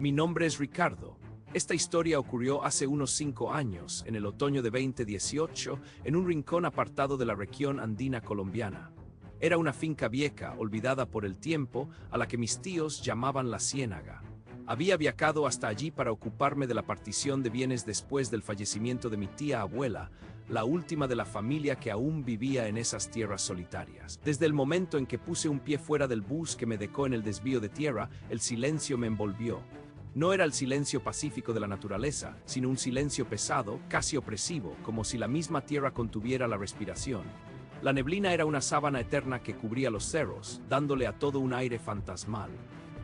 Mi nombre es Ricardo. Esta historia ocurrió hace unos 5 años, en el otoño de 2018, en un rincón apartado de la región andina colombiana. Era una finca vieja, olvidada por el tiempo, a la que mis tíos llamaban La Ciénaga. Había viajado hasta allí para ocuparme de la partición de bienes después del fallecimiento de mi tía abuela, la última de la familia que aún vivía en esas tierras solitarias. Desde el momento en que puse un pie fuera del bus que me dejó en el desvío de tierra, el silencio me envolvió. No era el silencio pacífico de la naturaleza, sino un silencio pesado, casi opresivo, como si la misma tierra contuviera la respiración. La neblina era una sábana eterna que cubría los cerros, dándole a todo un aire fantasmal.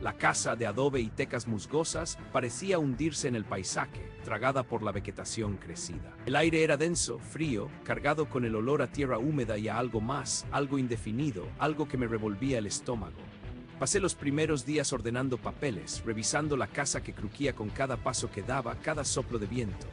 La casa, de adobe y tecas musgosas, parecía hundirse en el paisaje, tragada por la vegetación crecida. El aire era denso, frío, cargado con el olor a tierra húmeda y a algo más, algo indefinido, algo que me revolvía el estómago. Pasé los primeros días ordenando papeles, revisando la casa que crujía con cada paso que daba, cada soplo de viento.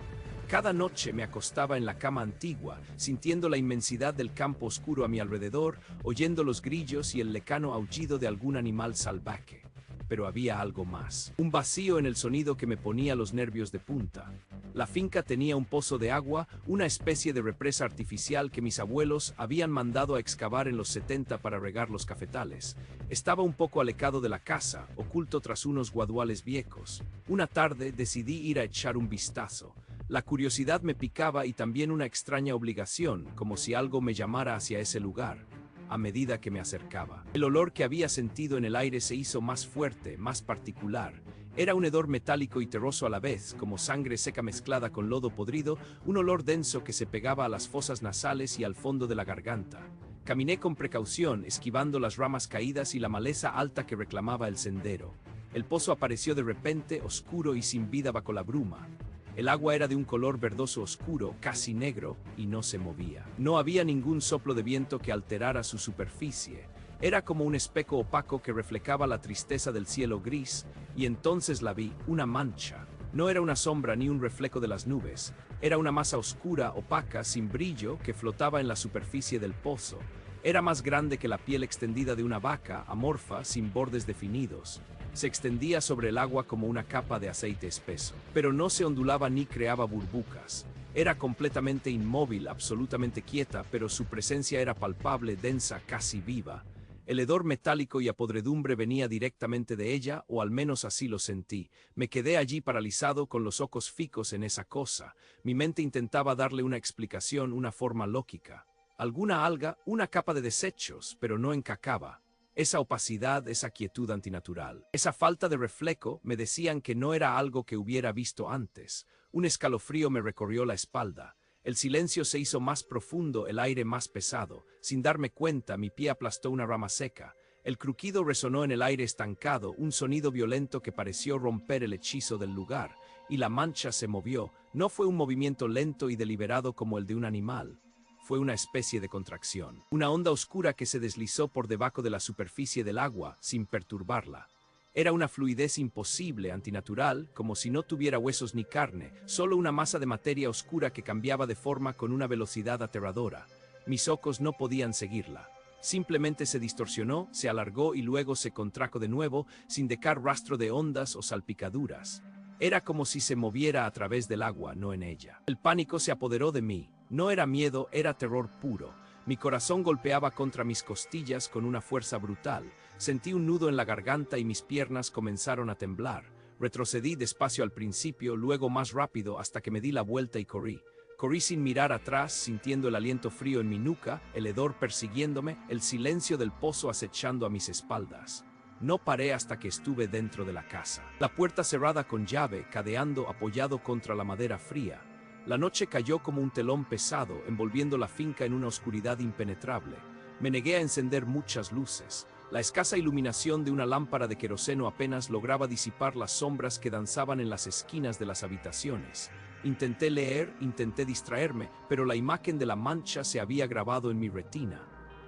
Cada noche me acostaba en la cama antigua, sintiendo la inmensidad del campo oscuro a mi alrededor, oyendo los grillos y el lejano aullido de algún animal salvaje. Pero había algo más. Un vacío en el sonido que me ponía los nervios de punta. La finca tenía un pozo de agua, una especie de represa artificial que mis abuelos habían mandado a excavar en los 70 para regar los cafetales. Estaba un poco alejado de la casa, oculto tras unos guaduales viejos. Una tarde decidí ir a echar un vistazo. La curiosidad me picaba y también una extraña obligación, como si algo me llamara hacia ese lugar. A medida que me acercaba, el olor que había sentido en el aire se hizo más fuerte, más particular. Era un hedor metálico y terroso a la vez, como sangre seca mezclada con lodo podrido, un olor denso que se pegaba a las fosas nasales y al fondo de la garganta. Caminé con precaución, esquivando las ramas caídas y la maleza alta que reclamaba el sendero. El pozo apareció de repente, oscuro y sin vida bajo la bruma. El agua era de un color verdoso oscuro, casi negro, y no se movía. No había ningún soplo de viento que alterara su superficie. Era como un espejo opaco que reflejaba la tristeza del cielo gris, y entonces la vi, una mancha. No era una sombra ni un reflejo de las nubes. Era una masa oscura, opaca, sin brillo, que flotaba en la superficie del pozo. Era más grande que la piel extendida de una vaca, amorfa, sin bordes definidos. Se extendía sobre el agua como una capa de aceite espeso. Pero no se ondulaba ni creaba burbujas. Era completamente inmóvil, absolutamente quieta, pero su presencia era palpable, densa, casi viva. El hedor metálico y a podredumbre venía directamente de ella, o al menos así lo sentí. Me quedé allí paralizado con los ojos fijos en esa cosa. Mi mente intentaba darle una explicación, una forma lógica. Alguna alga, una capa de desechos, pero no encajaba. Esa opacidad, esa quietud antinatural, esa falta de reflejo me decían que no era algo que hubiera visto antes. Un escalofrío me recorrió la espalda. El silencio se hizo más profundo, el aire más pesado. Sin darme cuenta, mi pie aplastó una rama seca. El crujido resonó en el aire estancado, un sonido violento que pareció romper el hechizo del lugar. Y la mancha se movió. No fue un movimiento lento y deliberado como el de un animal. Fue una especie de contracción, una onda oscura que se deslizó por debajo de la superficie del agua, sin perturbarla. Era una fluidez imposible, antinatural, como si no tuviera huesos ni carne, solo una masa de materia oscura que cambiaba de forma con una velocidad aterradora. Mis ojos no podían seguirla. Simplemente se distorsionó, se alargó y luego se contrajo de nuevo, sin dejar rastro de ondas o salpicaduras. Era como si se moviera a través del agua, no en ella. El pánico se apoderó de mí. No era miedo, era terror puro. Mi corazón golpeaba contra mis costillas con una fuerza brutal. Sentí un nudo en la garganta y mis piernas comenzaron a temblar. Retrocedí despacio al principio, luego más rápido hasta que me di la vuelta y corrí. Corrí sin mirar atrás, sintiendo el aliento frío en mi nuca, el hedor persiguiéndome, el silencio del pozo acechando a mis espaldas. No paré hasta que estuve dentro de la casa. La puerta cerrada con llave, cadeando apoyado contra la madera fría. La noche cayó como un telón pesado, envolviendo la finca en una oscuridad impenetrable. Me negué a encender muchas luces. La escasa iluminación de una lámpara de queroseno apenas lograba disipar las sombras que danzaban en las esquinas de las habitaciones. Intenté leer, intenté distraerme, pero la imagen de la mancha se había grabado en mi retina.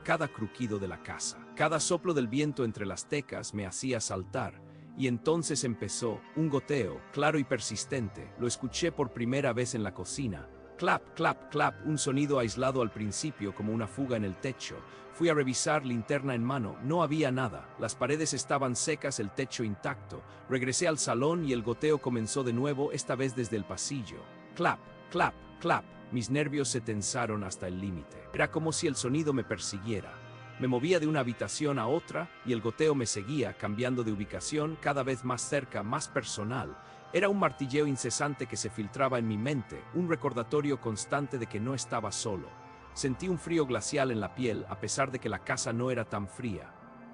Cada crujido de la casa, cada soplo del viento entre las tecas me hacía saltar. Y entonces empezó, un goteo, claro y persistente. Lo escuché por primera vez en la cocina. Clap, clap, clap, un sonido aislado al principio como una fuga en el techo. Fui a revisar, linterna en mano, no había nada, las paredes estaban secas, el techo intacto. Regresé al salón y el goteo comenzó de nuevo, esta vez desde el pasillo. Clap, clap, clap, mis nervios se tensaron hasta el límite. Era como si el sonido me persiguiera. Me movía de una habitación a otra y el goteo me seguía, cambiando de ubicación, cada vez más cerca, más personal. Era un martilleo incesante que se filtraba en mi mente, un recordatorio constante de que no estaba solo. Sentí un frío glacial en la piel, a pesar de que la casa no era tan fría.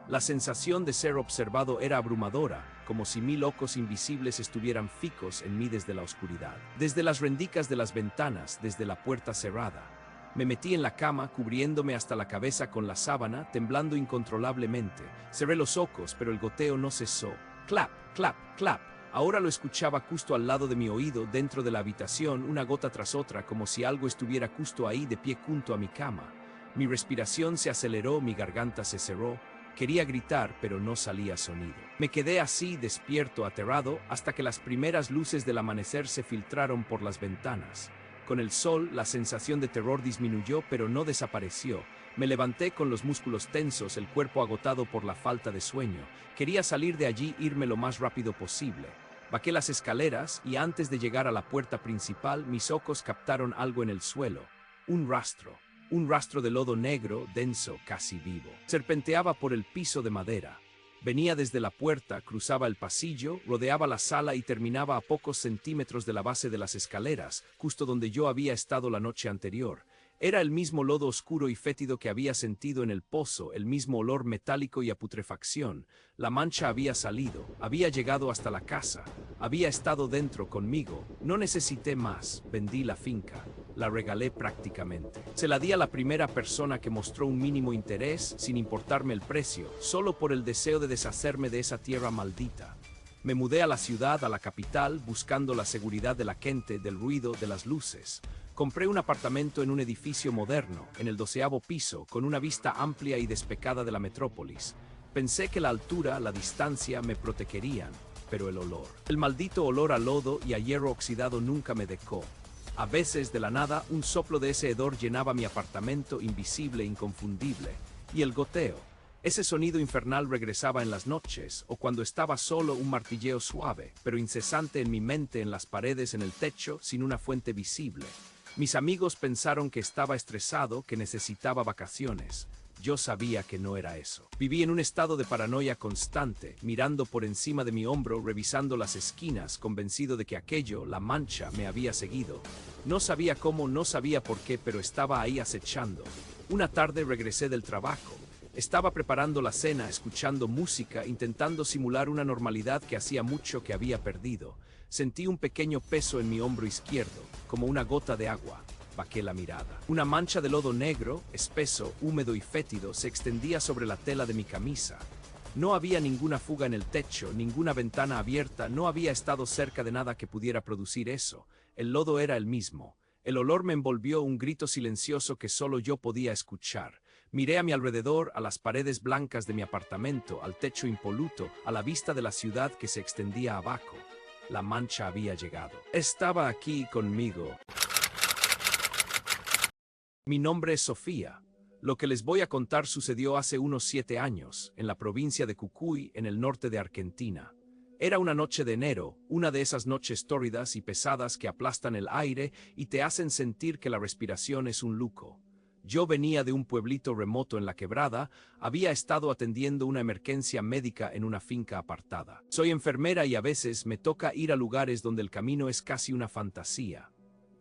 La sensación de ser observado era abrumadora, como si 1000 ojos invisibles estuvieran fijos en mí desde la oscuridad. Desde las rendijas de las ventanas, desde la puerta cerrada. Me metí en la cama, cubriéndome hasta la cabeza con la sábana, temblando incontrolablemente. Cerré los ojos, pero el goteo no cesó. Clap, clap, clap. Ahora lo escuchaba justo al lado de mi oído, dentro de la habitación, una gota tras otra, como si algo estuviera justo ahí de pie junto a mi cama. Mi respiración se aceleró, mi garganta se cerró. Quería gritar, pero no salía sonido. Me quedé así, despierto, aterrado, hasta que las primeras luces del amanecer se filtraron por las ventanas. Con el sol, la sensación de terror disminuyó, pero no desapareció. Me levanté con los músculos tensos, el cuerpo agotado por la falta de sueño. Quería salir de allí, irme lo más rápido posible. Bajé las escaleras y antes de llegar a la puerta principal, mis ojos captaron algo en el suelo. Un rastro de lodo negro, denso, casi vivo. Serpenteaba por el piso de madera. Venía desde la puerta, cruzaba el pasillo, rodeaba la sala y terminaba a pocos centímetros de la base de las escaleras, justo donde yo había estado la noche anterior. Era el mismo lodo oscuro y fétido que había sentido en el pozo, el mismo olor metálico y a putrefacción. La mancha había salido, había llegado hasta la casa, había estado dentro conmigo. No necesité más, vendí la finca, la regalé prácticamente. Se la di a la primera persona que mostró un mínimo interés, sin importarme el precio, solo por el deseo de deshacerme de esa tierra maldita. Me mudé a la ciudad, a la capital, buscando la seguridad de la gente, del ruido, de las luces. Compré un apartamento en un edificio moderno, en el 12º piso, con una vista amplia y despejada de la metrópolis. Pensé que la altura, la distancia me protegerían, pero el olor. El maldito olor a lodo y a hierro oxidado nunca me dejó. A veces, de la nada, un soplo de ese hedor llenaba mi apartamento, invisible, inconfundible. Y el goteo. Ese sonido infernal regresaba en las noches, o cuando estaba solo, un martilleo suave, pero incesante en mi mente, en las paredes, en el techo, sin una fuente visible. Mis amigos pensaron que estaba estresado, que necesitaba vacaciones. Yo sabía que no era eso. Viví en un estado de paranoia constante, mirando por encima de mi hombro, revisando las esquinas, convencido de que aquello, la mancha, me había seguido. No sabía cómo, no sabía por qué, pero estaba ahí acechando. Una tarde regresé del trabajo. Estaba preparando la cena, escuchando música, intentando simular una normalidad que hacía mucho que había perdido. Sentí un pequeño peso en mi hombro izquierdo, como una gota de agua. Bajé la mirada. Una mancha de lodo negro, espeso, húmedo y fétido, se extendía sobre la tela de mi camisa. No había ninguna fuga en el techo, ninguna ventana abierta, no había estado cerca de nada que pudiera producir eso. El lodo era el mismo. El olor me envolvió, un grito silencioso que solo yo podía escuchar. Miré a mi alrededor, a las paredes blancas de mi apartamento, al techo impoluto, a la vista de la ciudad que se extendía abajo. La mancha había llegado. Estaba aquí conmigo. Mi nombre es Sofía. Lo que les voy a contar sucedió hace unos 7 años, en la provincia de Jujuy, en el norte de Argentina. Era una noche de enero, una de esas noches tórridas y pesadas que aplastan el aire y te hacen sentir que la respiración es un lujo. Yo venía de un pueblito remoto en la quebrada, había estado atendiendo una emergencia médica en una finca apartada. Soy enfermera y a veces me toca ir a lugares donde el camino es casi una fantasía.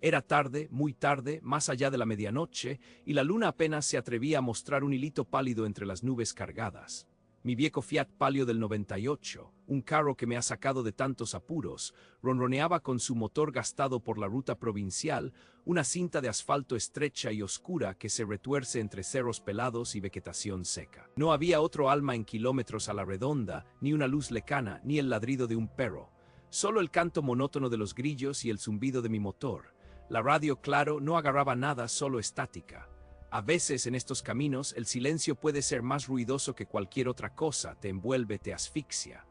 Era tarde, muy tarde, más allá de la medianoche, y la luna apenas se atrevía a mostrar un hilito pálido entre las nubes cargadas. Mi viejo Fiat Palio del 98, un carro que me ha sacado de tantos apuros, ronroneaba con su motor gastado por la ruta provincial, una cinta de asfalto estrecha y oscura que se retuerce entre cerros pelados y vegetación seca. No había otro alma en kilómetros a la redonda, ni una luz lejana, ni el ladrido de un perro. Solo el canto monótono de los grillos y el zumbido de mi motor. La radio, claro, no agarraba nada, solo estática. A veces en estos caminos el silencio puede ser más ruidoso que cualquier otra cosa, te envuelve, te asfixia.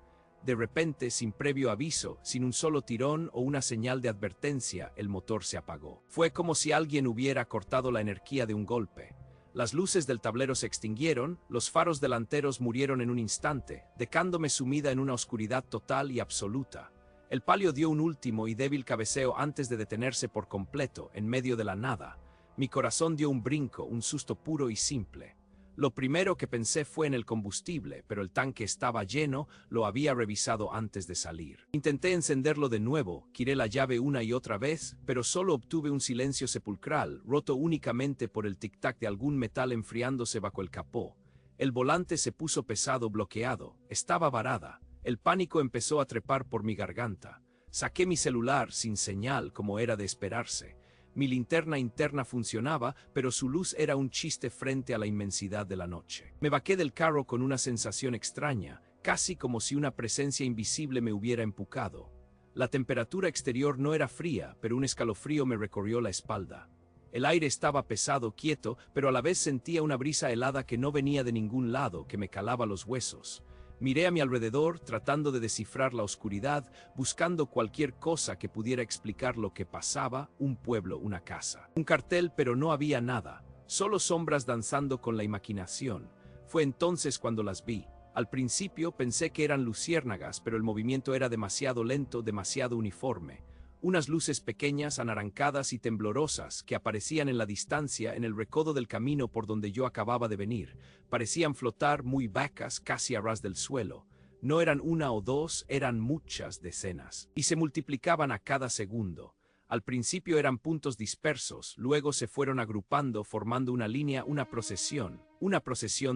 De repente, sin previo aviso, sin un solo tirón o una señal de advertencia, el motor se apagó. Fue como si alguien hubiera cortado la energía de un golpe. Las luces del tablero se extinguieron, los faros delanteros murieron en un instante, dejándome sumida en una oscuridad total y absoluta. El Palio dio un último y débil cabeceo antes de detenerse por completo, en medio de la nada. Mi corazón dio un brinco, un susto puro y simple. Lo primero que pensé fue en el combustible, pero el tanque estaba lleno, lo había revisado antes de salir. Intenté encenderlo de nuevo, giré la llave una y otra vez, pero solo obtuve un silencio sepulcral, roto únicamente por el tic-tac de algún metal enfriándose bajo el capó. El volante se puso pesado, bloqueado, estaba varada. El pánico empezó a trepar por mi garganta. Saqué mi celular sin señal, como era de esperarse. Mi linterna interna funcionaba, pero su luz era un chiste frente a la inmensidad de la noche. Me bajé del carro con una sensación extraña, casi como si una presencia invisible me hubiera empujado. La temperatura exterior no era fría, pero un escalofrío me recorrió la espalda. El aire estaba pesado, quieto, pero a la vez sentía una brisa helada que no venía de ningún lado, que me calaba los huesos. Miré a mi alrededor, tratando de descifrar la oscuridad, buscando cualquier cosa que pudiera explicar lo que pasaba, un pueblo, una casa. Un cartel, pero no había nada, solo sombras danzando con la imaginación. Fue entonces cuando las vi. Al principio pensé que eran luciérnagas, pero el movimiento era demasiado lento, demasiado uniforme. Unas luces pequeñas, anaranjadas y temblorosas, que aparecían en la distancia en el recodo del camino por donde yo acababa de venir, parecían flotar muy vacas, casi a ras del suelo. No eran una o dos, eran muchas decenas, y se multiplicaban a cada segundo. Al principio eran puntos dispersos, luego se fueron agrupando, formando una línea, una procesión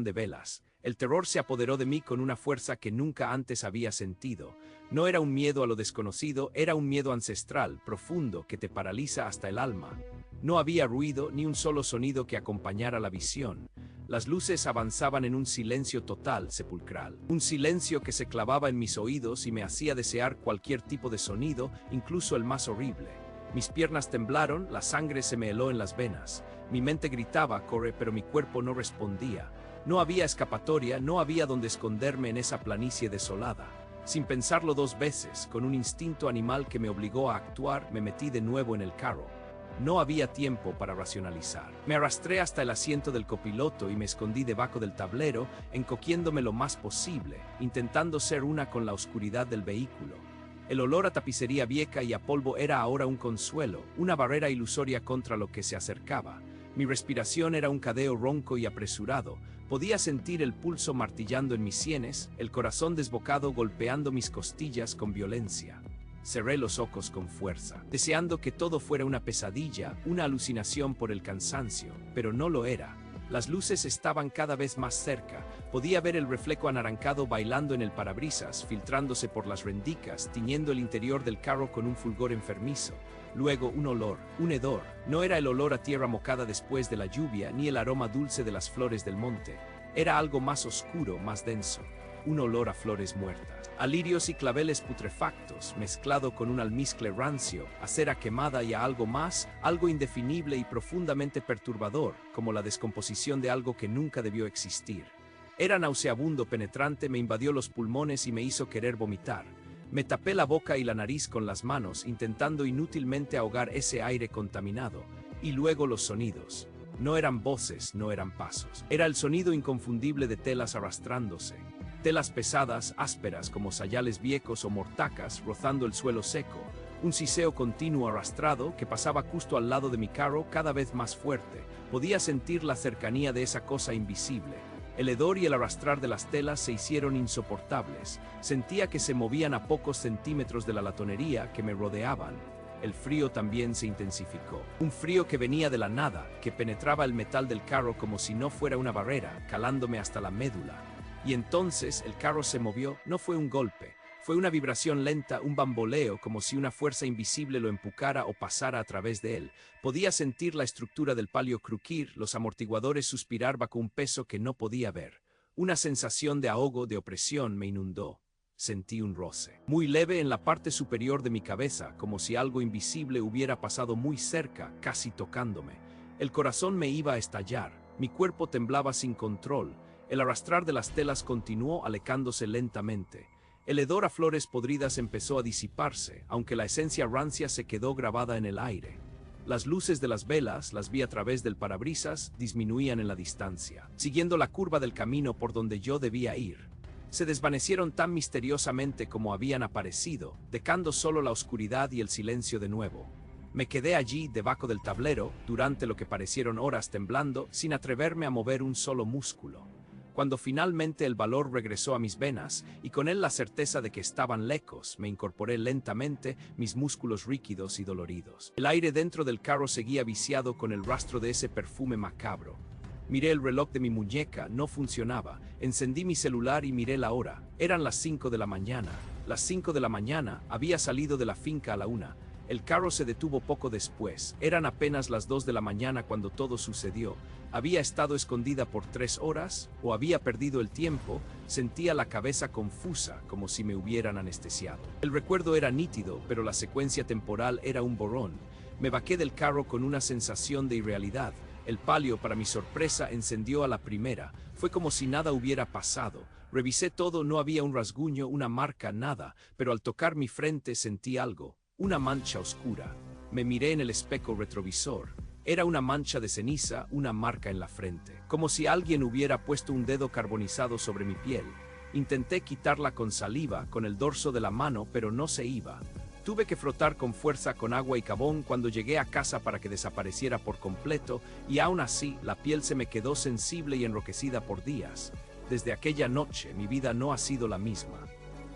de velas. El terror se apoderó de mí con una fuerza que nunca antes había sentido. No era un miedo a lo desconocido, era un miedo ancestral, profundo, que te paraliza hasta el alma. No había ruido, ni un solo sonido que acompañara la visión. Las luces avanzaban en un silencio total, sepulcral. Un silencio que se clavaba en mis oídos y me hacía desear cualquier tipo de sonido, incluso el más horrible. Mis piernas temblaron, la sangre se me heló en las venas. Mi mente gritaba, corre, pero mi cuerpo no respondía. No había escapatoria, no había donde esconderme en esa planicie desolada. Sin pensarlo dos veces, con un instinto animal que me obligó a actuar, me metí de nuevo en el carro. No había tiempo para racionalizar. Me arrastré hasta el asiento del copiloto y me escondí debajo del tablero, encogiéndome lo más posible, intentando ser una con la oscuridad del vehículo. El olor a tapicería vieja y a polvo era ahora un consuelo, una barrera ilusoria contra lo que se acercaba. Mi respiración era un jadeo ronco y apresurado. Podía sentir el pulso martillando en mis sienes, el corazón desbocado golpeando mis costillas con violencia. Cerré los ojos con fuerza, deseando que todo fuera una pesadilla, una alucinación por el cansancio, pero no lo era. Las luces estaban cada vez más cerca. Podía ver el reflejo anaranjado bailando en el parabrisas, filtrándose por las rendijas, tiñendo el interior del carro con un fulgor enfermizo. Luego un olor, un hedor. No era el olor a tierra mojada después de la lluvia, ni el aroma dulce de las flores del monte. Era algo más oscuro, más denso. Un olor a flores muertas, a lirios y claveles putrefactos, mezclado con un almizcle rancio, a cera quemada y a algo más, algo indefinible y profundamente perturbador, como la descomposición de algo que nunca debió existir. Era nauseabundo, penetrante, me invadió los pulmones y me hizo querer vomitar. Me tapé la boca y la nariz con las manos, intentando inútilmente ahogar ese aire contaminado. Y luego los sonidos. No eran voces, no eran pasos. Era el sonido inconfundible de telas arrastrándose. Telas pesadas, ásperas como sayales viejos o mortacas rozando el suelo seco. Un siseo continuo arrastrado que pasaba justo al lado de mi carro, cada vez más fuerte. Podía sentir la cercanía de esa cosa invisible. El hedor y el arrastrar de las telas se hicieron insoportables. Sentía que se movían a pocos centímetros de la latonería que me rodeaban. El frío también se intensificó. Un frío que venía de la nada, que penetraba el metal del carro como si no fuera una barrera, calándome hasta la médula. Y entonces el carro se movió. No fue un golpe, fue una vibración lenta, un bamboleo, como si una fuerza invisible lo empujara o pasara a través de él. Podía sentir la estructura del palio crujir, los amortiguadores suspirar bajo un peso que no podía ver. Una sensación de ahogo, de opresión me inundó. Sentí un roce, muy leve en la parte superior de mi cabeza, como si algo invisible hubiera pasado muy cerca, casi tocándome. El corazón me iba a estallar, mi cuerpo temblaba sin control. El arrastrar de las telas continuó alejándose lentamente. El hedor a flores podridas empezó a disiparse, aunque la esencia rancia se quedó grabada en el aire. Las luces de las velas, las vi a través del parabrisas, disminuían en la distancia, siguiendo la curva del camino por donde yo debía ir. Se desvanecieron tan misteriosamente como habían aparecido, dejando solo la oscuridad y el silencio de nuevo. Me quedé allí, debajo del tablero, durante lo que parecieron horas temblando, sin atreverme a mover un solo músculo. Cuando finalmente el valor regresó a mis venas, y con él la certeza de que estaban lejos, me incorporé lentamente, mis músculos rígidos y doloridos. El aire dentro del carro seguía viciado con el rastro de ese perfume macabro. Miré el reloj de mi muñeca, no funcionaba. Encendí mi celular y miré la hora. Eran las 5 de la mañana. Las 5 de la mañana, había salido de la finca a la 1. El carro se detuvo poco después. Eran apenas las 2 de la mañana cuando todo sucedió. ¿Había estado escondida por 3 horas? ¿O había perdido el tiempo? Sentía la cabeza confusa, como si me hubieran anestesiado. El recuerdo era nítido, pero la secuencia temporal era un borrón. Me bajé del carro con una sensación de irrealidad. El palio, para mi sorpresa, encendió a la primera. Fue como si nada hubiera pasado. Revisé todo, no había un rasguño, una marca, nada, pero al tocar mi frente sentí algo, una mancha oscura. Me miré en el espejo retrovisor. Era una mancha de ceniza, una marca en la frente, como si alguien hubiera puesto un dedo carbonizado sobre mi piel. Intenté quitarla con saliva, con el dorso de la mano, pero no se iba. Tuve que frotar con fuerza con agua y jabón cuando llegué a casa para que desapareciera por completo, y aún así la piel se me quedó sensible y enrojecida por días. Desde aquella noche mi vida no ha sido la misma.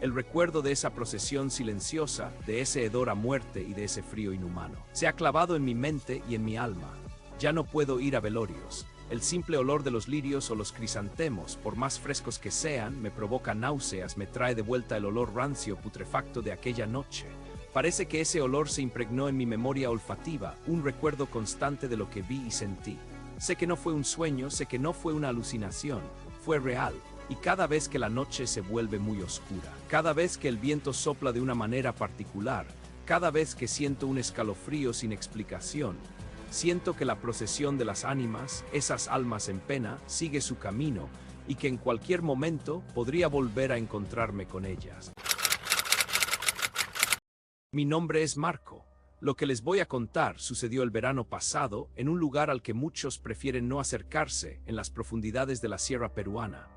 El recuerdo de esa procesión silenciosa, de ese hedor a muerte y de ese frío inhumano, se ha clavado en mi mente y en mi alma. Ya no puedo ir a velorios. El simple olor de los lirios o los crisantemos, por más frescos que sean, me provoca náuseas, me trae de vuelta el olor rancio, putrefacto de aquella noche. Parece que ese olor se impregnó en mi memoria olfativa, un recuerdo constante de lo que vi y sentí. Sé que no fue un sueño, sé que no fue una alucinación, fue real. Y cada vez que la noche se vuelve muy oscura, cada vez que el viento sopla de una manera particular, cada vez que siento un escalofrío sin explicación, siento que la procesión de las ánimas, esas almas en pena, sigue su camino y que en cualquier momento podría volver a encontrarme con ellas. Mi nombre es Marco. Lo que les voy a contar sucedió el verano pasado en un lugar al que muchos prefieren no acercarse, en las profundidades de la sierra peruana.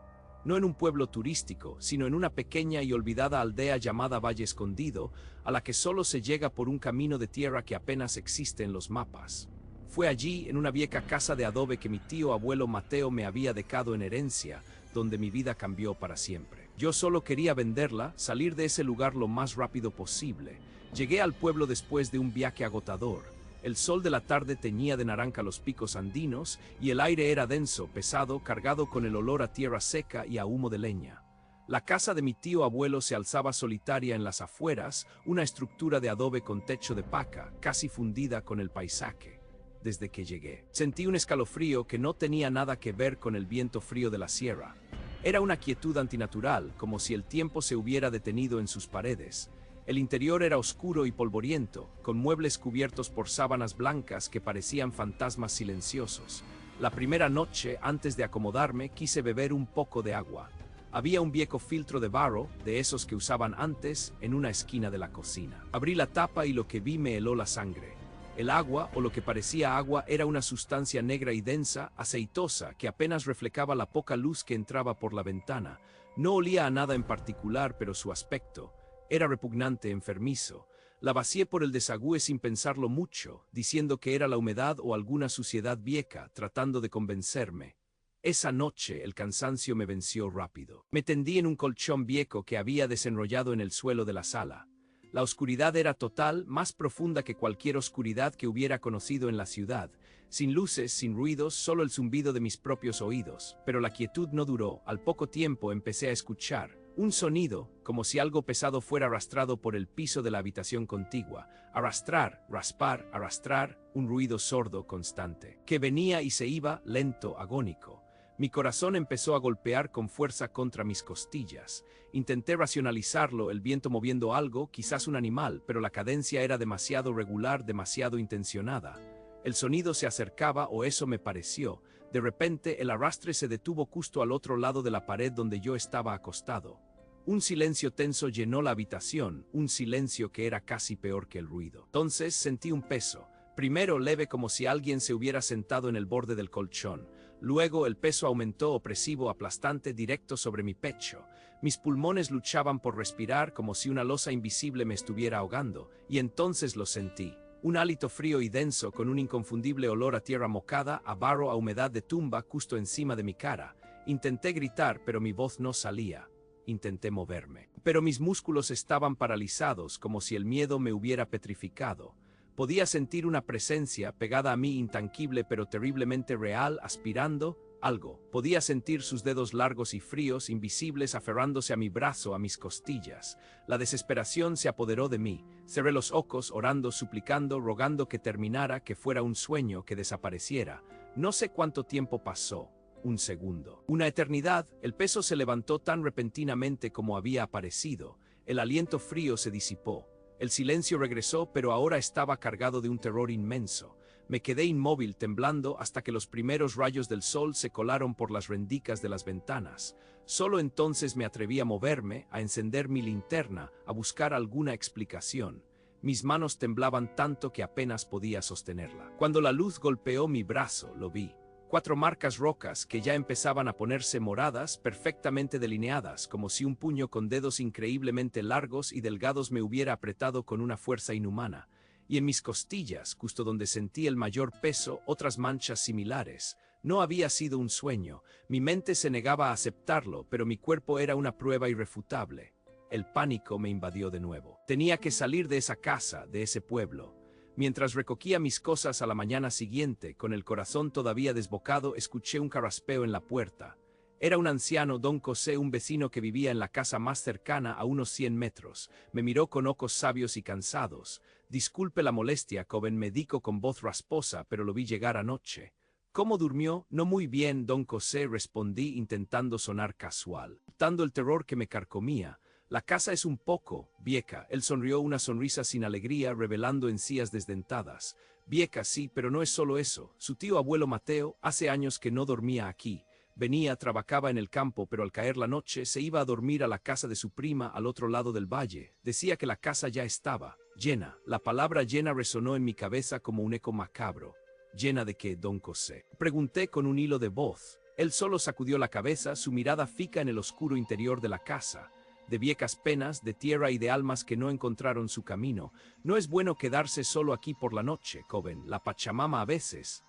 No en un pueblo turístico, sino en una pequeña y olvidada aldea llamada Valle Escondido, a la que solo se llega por un camino de tierra que apenas existe en los mapas. Fue allí, en una vieja casa de adobe que mi tío abuelo Mateo me había dejado en herencia, donde mi vida cambió para siempre. Yo solo quería venderla, salir de ese lugar lo más rápido posible. Llegué al pueblo después de un viaje agotador. El sol de la tarde teñía de naranja los picos andinos y el aire era denso, pesado, cargado con el olor a tierra seca y a humo de leña. La casa de mi tío abuelo se alzaba solitaria en las afueras, una estructura de adobe con techo de paja, casi fundida con el paisaje. Desde que llegué, sentí un escalofrío que no tenía nada que ver con el viento frío de la sierra. Era una quietud antinatural, como si el tiempo se hubiera detenido en sus paredes. El interior era oscuro y polvoriento, con muebles cubiertos por sábanas blancas que parecían fantasmas silenciosos. La primera noche, antes de acomodarme, quise beber un poco de agua. Había un viejo filtro de barro, de esos que usaban antes, en una esquina de la cocina. Abrí la tapa y lo que vi me heló la sangre. El agua, o lo que parecía agua, era una sustancia negra y densa, aceitosa, que apenas reflejaba la poca luz que entraba por la ventana. No olía a nada en particular, pero su aspecto era repugnante, enfermizo. La vacié por el desagüe sin pensarlo mucho, diciendo que era la humedad o alguna suciedad vieja, tratando de convencerme. Esa noche el cansancio me venció rápido. Me tendí en un colchón viejo que había desenrollado en el suelo de la sala. La oscuridad era total, más profunda que cualquier oscuridad que hubiera conocido en la ciudad. Sin luces, sin ruidos, solo el zumbido de mis propios oídos. Pero la quietud no duró. Al poco tiempo empecé a escuchar un sonido, como si algo pesado fuera arrastrado por el piso de la habitación contigua. Arrastrar, raspar, arrastrar, un ruido sordo constante, que venía y se iba, lento, agónico. Mi corazón empezó a golpear con fuerza contra mis costillas. Intenté racionalizarlo, el viento moviendo algo, quizás un animal, pero la cadencia era demasiado regular, demasiado intencionada. El sonido se acercaba, o eso me pareció. De repente, el arrastre se detuvo justo al otro lado de la pared donde yo estaba acostado. Un silencio tenso llenó la habitación, un silencio que era casi peor que el ruido. Entonces sentí un peso, primero leve como si alguien se hubiera sentado en el borde del colchón. Luego el peso aumentó opresivo, aplastante, directo sobre mi pecho. Mis pulmones luchaban por respirar como si una losa invisible me estuviera ahogando, y entonces lo sentí. Un hálito frío y denso con un inconfundible olor a tierra mojada, a barro, a humedad de tumba justo encima de mi cara. Intenté gritar, pero mi voz no salía. Intenté moverme, pero mis músculos estaban paralizados, como si el miedo me hubiera petrificado. Podía sentir una presencia pegada a mí, intangible pero terriblemente real, aspirando algo. Podía sentir sus dedos largos y fríos, invisibles, aferrándose a mi brazo, a mis costillas. La desesperación se apoderó de mí. Cerré los ojos, orando, suplicando, rogando que terminara, que fuera un sueño, que desapareciera. No sé cuánto tiempo pasó. Un segundo. Una eternidad. El peso se levantó tan repentinamente como había aparecido. El aliento frío se disipó. El silencio regresó, pero ahora estaba cargado de un terror inmenso. Me quedé inmóvil, temblando, hasta que los primeros rayos del sol se colaron por las rendijas de las ventanas. Solo entonces me atreví a moverme, a encender mi linterna, a buscar alguna explicación. Mis manos temblaban tanto que apenas podía sostenerla. Cuando la luz golpeó mi brazo, lo vi. 4 marcas rocas que ya empezaban a ponerse moradas, perfectamente delineadas, como si un puño con dedos increíblemente largos y delgados me hubiera apretado con una fuerza inhumana. Y en mis costillas, justo donde sentí el mayor peso, otras manchas similares. No había sido un sueño. Mi mente se negaba a aceptarlo, pero mi cuerpo era una prueba irrefutable. El pánico me invadió de nuevo. Tenía que salir de esa casa, de ese pueblo. Mientras recogía mis cosas a la mañana siguiente, con el corazón todavía desbocado, escuché un carraspeo en la puerta. Era un anciano, don José, un vecino que vivía en la casa más cercana a unos 100 metros. Me miró con ojos sabios y cansados. Disculpe la molestia, joven, me dijo con voz rasposa, pero lo vi llegar anoche. ¿Cómo durmió? No muy bien, don José, respondí intentando sonar casual. Dando el terror que me carcomía. La casa es un poco vieja. Él sonrió, una sonrisa sin alegría, revelando encías desdentadas. Vieja, sí, pero no es solo eso. Su tío abuelo Mateo, hace años que no dormía aquí. Venía, trabajaba en el campo, pero al caer la noche se iba a dormir a la casa de su prima al otro lado del valle. Decía que la casa ya estaba llena. La palabra llena resonó en mi cabeza como un eco macabro. ¿Llena de qué, don José? Pregunté con un hilo de voz. Él solo sacudió la cabeza, su mirada fija en el oscuro interior de la casa. De viejas penas, de tierra y de almas que no encontraron su camino. No es bueno quedarse solo aquí por la noche, joven. La Pachamama a veces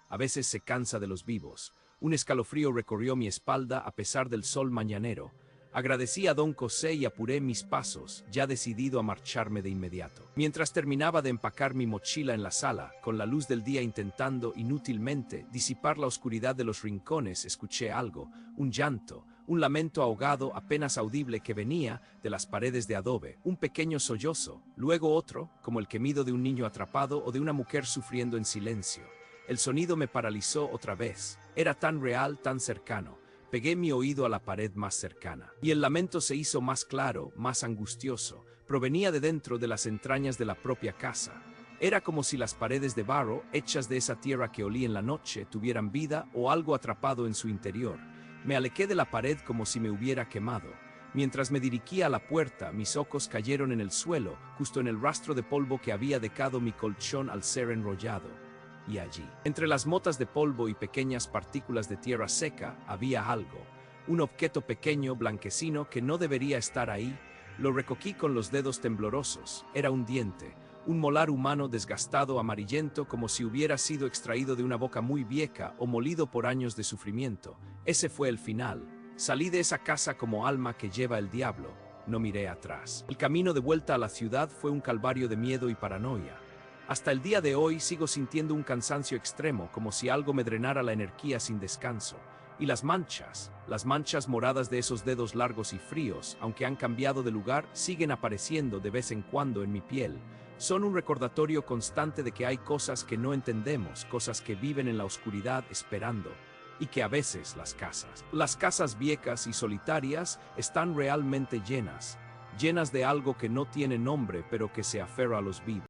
se cansa de los vivos. Un escalofrío recorrió mi espalda a pesar del sol mañanero. Agradecí a don José y apuré mis pasos, ya decidido a marcharme de inmediato. Mientras terminaba de empacar mi mochila en la sala, con la luz del día intentando inútilmente disipar la oscuridad de los rincones, escuché algo, un llanto, un lamento ahogado apenas audible que venía de las paredes de adobe, un pequeño sollozo, luego otro, como el gemido de un niño atrapado o de una mujer sufriendo en silencio. El sonido me paralizó otra vez. Era tan real, tan cercano. Pegué mi oído a la pared más cercana. Y el lamento se hizo más claro, más angustioso. Provenía de dentro de las entrañas de la propia casa. Era como si las paredes de barro, hechas de esa tierra que olí en la noche, tuvieran vida o algo atrapado en su interior. Me alejé de la pared como si me hubiera quemado. Mientras me dirigía a la puerta, mis ojos cayeron en el suelo, justo en el rastro de polvo que había dejado mi colchón al ser enrollado. Y allí, entre las motas de polvo y pequeñas partículas de tierra seca, había algo. Un objeto pequeño, blanquecino, que no debería estar ahí. Lo recogí con los dedos temblorosos. Era un diente. Un molar humano desgastado, amarillento, como si hubiera sido extraído de una boca muy vieja o molido por años de sufrimiento. Ese fue el final. Salí de esa casa como alma que lleva el diablo. No miré atrás. El camino de vuelta a la ciudad fue un calvario de miedo y paranoia. Hasta el día de hoy sigo sintiendo un cansancio extremo, como si algo me drenara la energía sin descanso. Y las manchas moradas de esos dedos largos y fríos, aunque han cambiado de lugar, siguen apareciendo de vez en cuando en mi piel. Son un recordatorio constante de que hay cosas que no entendemos, cosas que viven en la oscuridad esperando. Y que a veces las casas viejas y solitarias están realmente llenas de algo que no tiene nombre pero que se aferra a los vivos.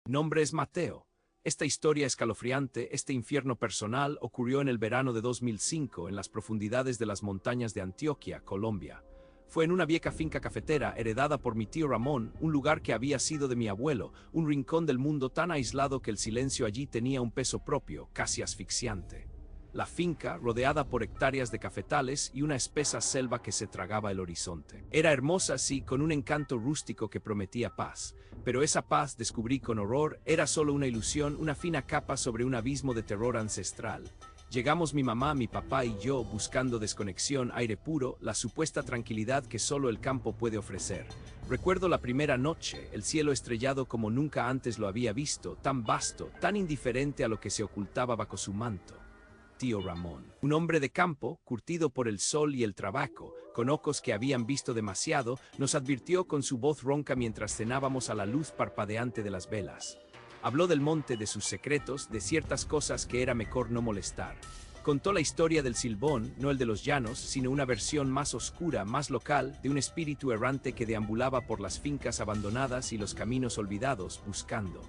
Mi nombre es Mateo. Esta historia escalofriante, este infierno personal, ocurrió en el verano de 2005 en las profundidades de las montañas de Antioquia, Colombia. Fue en una vieja finca cafetera heredada por mi tío Ramón, un lugar que había sido de mi abuelo, un rincón del mundo tan aislado que el silencio allí tenía un peso propio, casi asfixiante. La finca, rodeada por hectáreas de cafetales y una espesa selva que se tragaba el horizonte. Era hermosa, sí, con un encanto rústico que prometía paz. Pero esa paz, descubrí con horror, era solo una ilusión, una fina capa sobre un abismo de terror ancestral. Llegamos mi mamá, mi papá y yo buscando desconexión, aire puro, la supuesta tranquilidad que solo el campo puede ofrecer. Recuerdo la primera noche, el cielo estrellado como nunca antes lo había visto, tan vasto, tan indiferente a lo que se ocultaba bajo su manto. Tío Ramón, un hombre de campo, curtido por el sol y el trabajo, con ojos que habían visto demasiado, nos advirtió con su voz ronca mientras cenábamos a la luz parpadeante de las velas. Habló del monte, de sus secretos, de ciertas cosas que era mejor no molestar. Contó la historia del Silbón, no el de los llanos, sino una versión más oscura, más local, de un espíritu errante que deambulaba por las fincas abandonadas y los caminos olvidados, buscando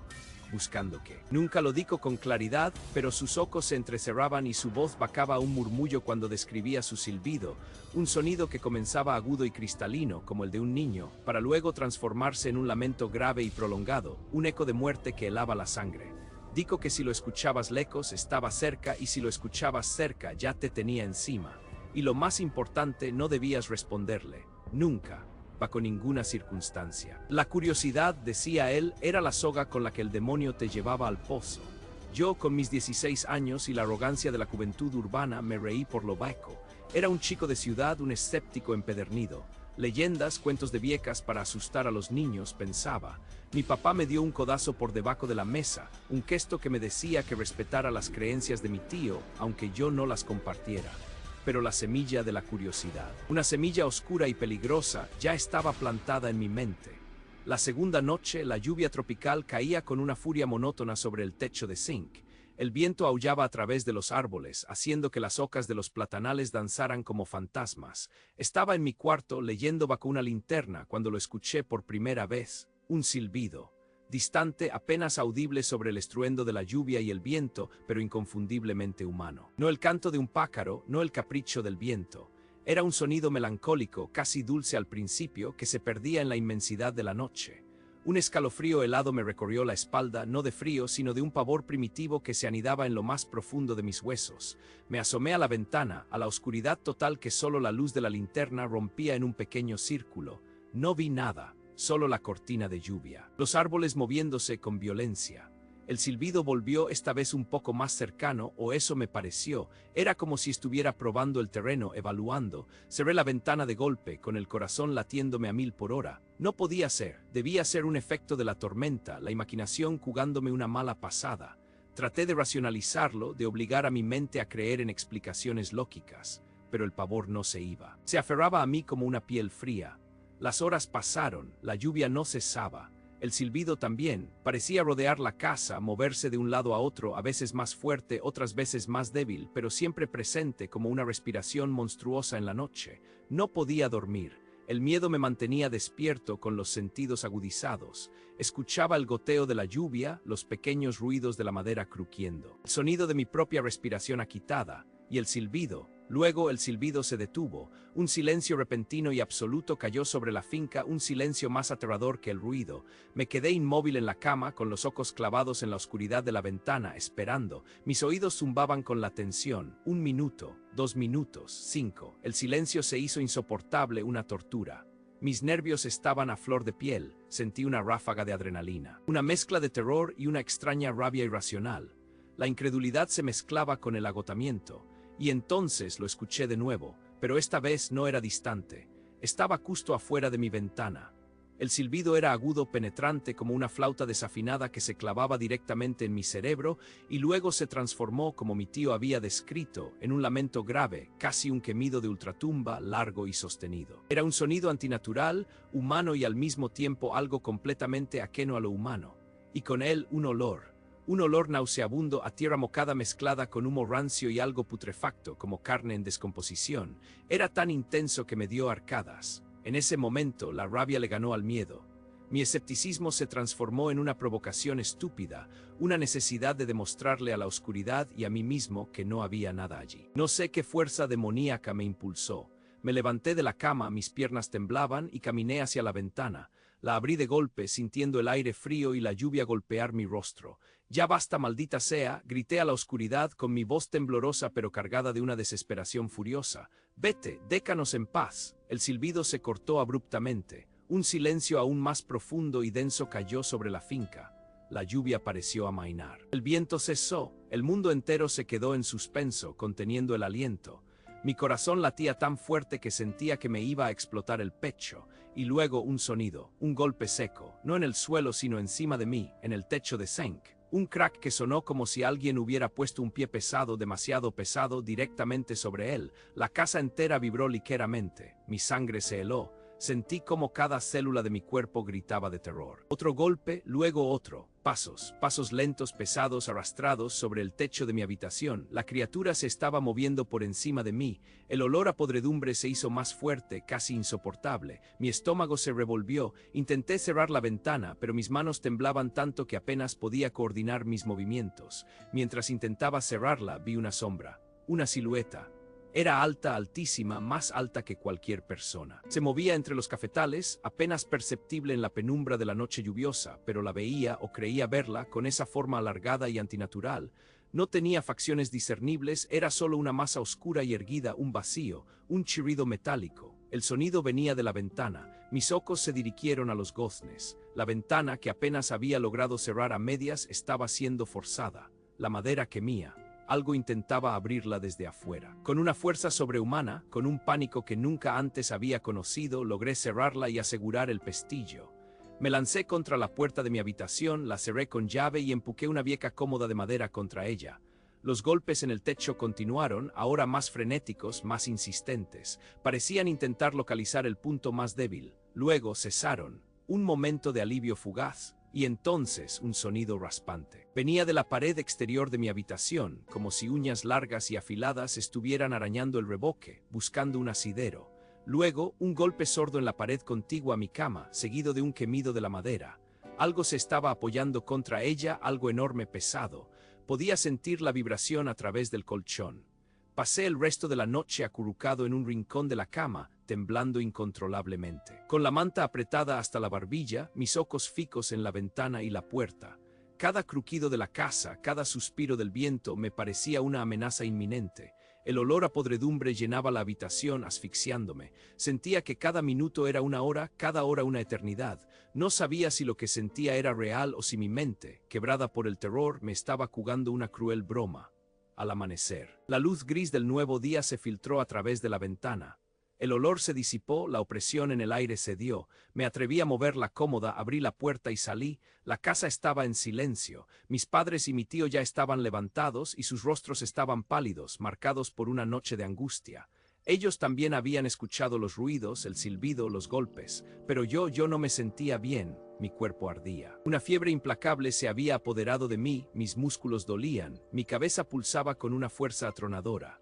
qué. Nunca lo dijo con claridad, pero sus ojos se entrecerraban y su voz vacaba un murmullo cuando describía su silbido, un sonido que comenzaba agudo y cristalino, como el de un niño, para luego transformarse en un lamento grave y prolongado, un eco de muerte que helaba la sangre. Dijo que si lo escuchabas lejos, estaba cerca, y si lo escuchabas cerca, ya te tenía encima. Y lo más importante, no debías responderle, nunca, bajo ninguna circunstancia. La curiosidad, decía él, era la soga con la que el demonio te llevaba al pozo. Yo, con mis 16 años y la arrogancia de la juventud urbana, me reí por lo bajo. Era un chico de ciudad, un escéptico empedernido. Leyendas, cuentos de viejas para asustar a los niños, pensaba. Mi papá me dio un codazo por debajo de la mesa, un gesto que me decía que respetara las creencias de mi tío, aunque yo no las compartiera. Pero la semilla de la curiosidad, una semilla oscura y peligrosa, ya estaba plantada en mi mente. La segunda noche, la lluvia tropical caía con una furia monótona sobre el techo de zinc. El viento aullaba a través de los árboles, haciendo que las hojas de los platanales danzaran como fantasmas. Estaba en mi cuarto leyendo bajo una linterna cuando lo escuché por primera vez, un silbido. Distante, apenas audible sobre el estruendo de la lluvia y el viento, pero inconfundiblemente humano. No el canto de un pájaro, no el capricho del viento. Era un sonido melancólico, casi dulce al principio, que se perdía en la inmensidad de la noche. Un escalofrío helado me recorrió la espalda, no de frío, sino de un pavor primitivo que se anidaba en lo más profundo de mis huesos. Me asomé a la ventana, a la oscuridad total que solo la luz de la linterna rompía en un pequeño círculo. No vi nada. Solo la cortina de lluvia. Los árboles moviéndose con violencia. El silbido volvió, esta vez un poco más cercano, o eso me pareció. Era como si estuviera probando el terreno, evaluando. Cerré la ventana de golpe, con el corazón latiéndome a 1000 por hora. No podía ser. Debía ser un efecto de la tormenta, la imaginación jugándome una mala pasada. Traté de racionalizarlo, de obligar a mi mente a creer en explicaciones lógicas. Pero el pavor no se iba. Se aferraba a mí como una piel fría. Las horas pasaron, la lluvia no cesaba, el silbido también, parecía rodear la casa, moverse de un lado a otro, a veces más fuerte, otras veces más débil, pero siempre presente como una respiración monstruosa en la noche. No podía dormir, el miedo me mantenía despierto con los sentidos agudizados. Escuchaba el goteo de la lluvia, los pequeños ruidos de la madera crujiendo, el sonido de mi propia respiración agitada, y el silbido. Luego el silbido se detuvo, un silencio repentino y absoluto cayó sobre la finca, un silencio más aterrador que el ruido. Me quedé inmóvil en la cama, con los ojos clavados en la oscuridad de la ventana, esperando. Mis oídos zumbaban con la tensión. 1 minuto, 2 minutos, 5. El silencio se hizo insoportable, una tortura. Mis nervios estaban a flor de piel, sentí una ráfaga de adrenalina. Una mezcla de terror y una extraña rabia irracional. La incredulidad se mezclaba con el agotamiento. Y entonces lo escuché de nuevo, pero esta vez no era distante. Estaba justo afuera de mi ventana. El silbido era agudo, penetrante, como una flauta desafinada que se clavaba directamente en mi cerebro y luego se transformó, como mi tío había descrito, en un lamento grave, casi un gemido de ultratumba, largo y sostenido. Era un sonido antinatural, humano y al mismo tiempo algo completamente ajeno a lo humano. Y con él un olor. Un olor nauseabundo a tierra mojada mezclada con humo rancio y algo putrefacto como carne en descomposición. Era tan intenso que me dio arcadas. En ese momento la rabia le ganó al miedo. Mi escepticismo se transformó en una provocación estúpida, una necesidad de demostrarle a la oscuridad y a mí mismo que no había nada allí. No sé qué fuerza demoníaca me impulsó. Me levanté de la cama, mis piernas temblaban y caminé hacia la ventana. La abrí de golpe, sintiendo el aire frío y la lluvia golpear mi rostro. «Ya basta, maldita sea», grité a la oscuridad con mi voz temblorosa pero cargada de una desesperación furiosa. «Vete, déjanos en paz». El silbido se cortó abruptamente. Un silencio aún más profundo y denso cayó sobre la finca. La lluvia pareció amainar. El viento cesó. El mundo entero se quedó en suspenso, conteniendo el aliento. Mi corazón latía tan fuerte que sentía que me iba a explotar el pecho. Y luego un sonido, un golpe seco, no en el suelo sino encima de mí, en el techo de zinc. Un crack que sonó como si alguien hubiera puesto un pie pesado, demasiado pesado, directamente sobre él. La casa entera vibró ligeramente. Mi sangre se heló. Sentí como cada célula de mi cuerpo gritaba de terror. Otro golpe, luego otro. Pasos lentos, pesados, arrastrados sobre el techo de mi habitación. La criatura se estaba moviendo por encima de mí. El olor a podredumbre se hizo más fuerte, casi insoportable. Mi estómago se revolvió. Intenté cerrar la ventana, pero mis manos temblaban tanto que apenas podía coordinar mis movimientos. Mientras intentaba cerrarla, vi una sombra, una silueta. Era alta, altísima, más alta que cualquier persona. Se movía entre los cafetales, apenas perceptible en la penumbra de la noche lluviosa, pero la veía o creía verla con esa forma alargada y antinatural. No tenía facciones discernibles, era solo una masa oscura y erguida, un vacío, un chirrido metálico. El sonido venía de la ventana. Mis ojos se dirigieron a los goznes. La ventana, que apenas había logrado cerrar a medias, estaba siendo forzada. La madera gemía. Algo intentaba abrirla desde afuera. Con una fuerza sobrehumana, con un pánico que nunca antes había conocido, logré cerrarla y asegurar el pestillo. Me lancé contra la puerta de mi habitación, la cerré con llave y empujé una vieja cómoda de madera contra ella. Los golpes en el techo continuaron, ahora más frenéticos, más insistentes. Parecían intentar localizar el punto más débil. Luego cesaron. Un momento de alivio fugaz. Y entonces un sonido raspante. Venía de la pared exterior de mi habitación, como si uñas largas y afiladas estuvieran arañando el revoque, buscando un asidero. Luego, un golpe sordo en la pared contigua a mi cama, seguido de un gemido de la madera. Algo se estaba apoyando contra ella, algo enorme, pesado. Podía sentir la vibración a través del colchón. Pasé el resto de la noche acurrucado en un rincón de la cama, temblando incontrolablemente. Con la manta apretada hasta la barbilla, mis ojos fijos en la ventana y la puerta. Cada crujido de la casa, cada suspiro del viento me parecía una amenaza inminente. El olor a podredumbre llenaba la habitación, asfixiándome. Sentía que cada minuto era una hora, cada hora una eternidad. No sabía si lo que sentía era real o si mi mente, quebrada por el terror, me estaba jugando una cruel broma. Al amanecer, la luz gris del nuevo día se filtró a través de la ventana. El olor se disipó, la opresión en el aire cedió. Me atreví a mover la cómoda, abrí la puerta y salí. La casa estaba en silencio. Mis padres y mi tío ya estaban levantados y sus rostros estaban pálidos, marcados por una noche de angustia. Ellos también habían escuchado los ruidos, el silbido, los golpes, pero yo no me sentía bien. Mi cuerpo ardía. Una fiebre implacable se había apoderado de mí, mis músculos dolían, mi cabeza pulsaba con una fuerza atronadora.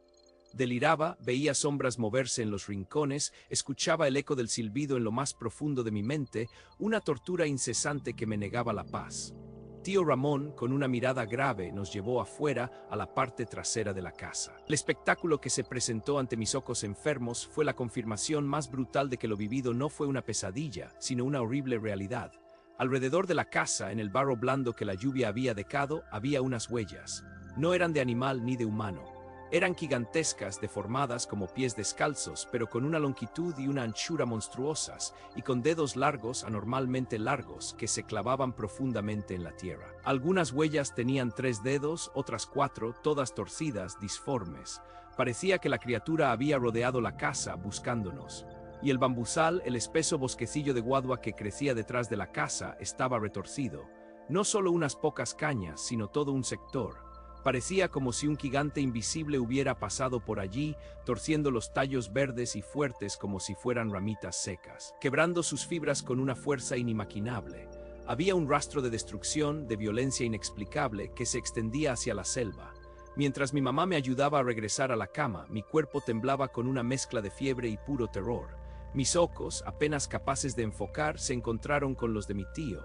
Deliraba, veía sombras moverse en los rincones, escuchaba el eco del silbido en lo más profundo de mi mente, una tortura incesante que me negaba la paz. Tío Ramón, con una mirada grave, nos llevó afuera, a la parte trasera de la casa. El espectáculo que se presentó ante mis ojos enfermos fue la confirmación más brutal de que lo vivido no fue una pesadilla, sino una horrible realidad. Alrededor de la casa, en el barro blando que la lluvia había dejado, había unas huellas. No eran de animal ni de humano. Eran gigantescas, deformadas como pies descalzos, pero con una longitud y una anchura monstruosas, y con dedos largos, anormalmente largos, que se clavaban profundamente en la tierra. Algunas huellas tenían 3 dedos, otras 4, todas torcidas, disformes. Parecía que la criatura había rodeado la casa, buscándonos. Y el bambusal, el espeso bosquecillo de guadua que crecía detrás de la casa, estaba retorcido. No solo unas pocas cañas, sino todo un sector. Parecía como si un gigante invisible hubiera pasado por allí, torciendo los tallos verdes y fuertes como si fueran ramitas secas, quebrando sus fibras con una fuerza inimaginable. Había un rastro de destrucción, de violencia inexplicable, que se extendía hacia la selva. Mientras mi mamá me ayudaba a regresar a la cama, mi cuerpo temblaba con una mezcla de fiebre y puro terror. Mis ojos, apenas capaces de enfocar, se encontraron con los de mi tío.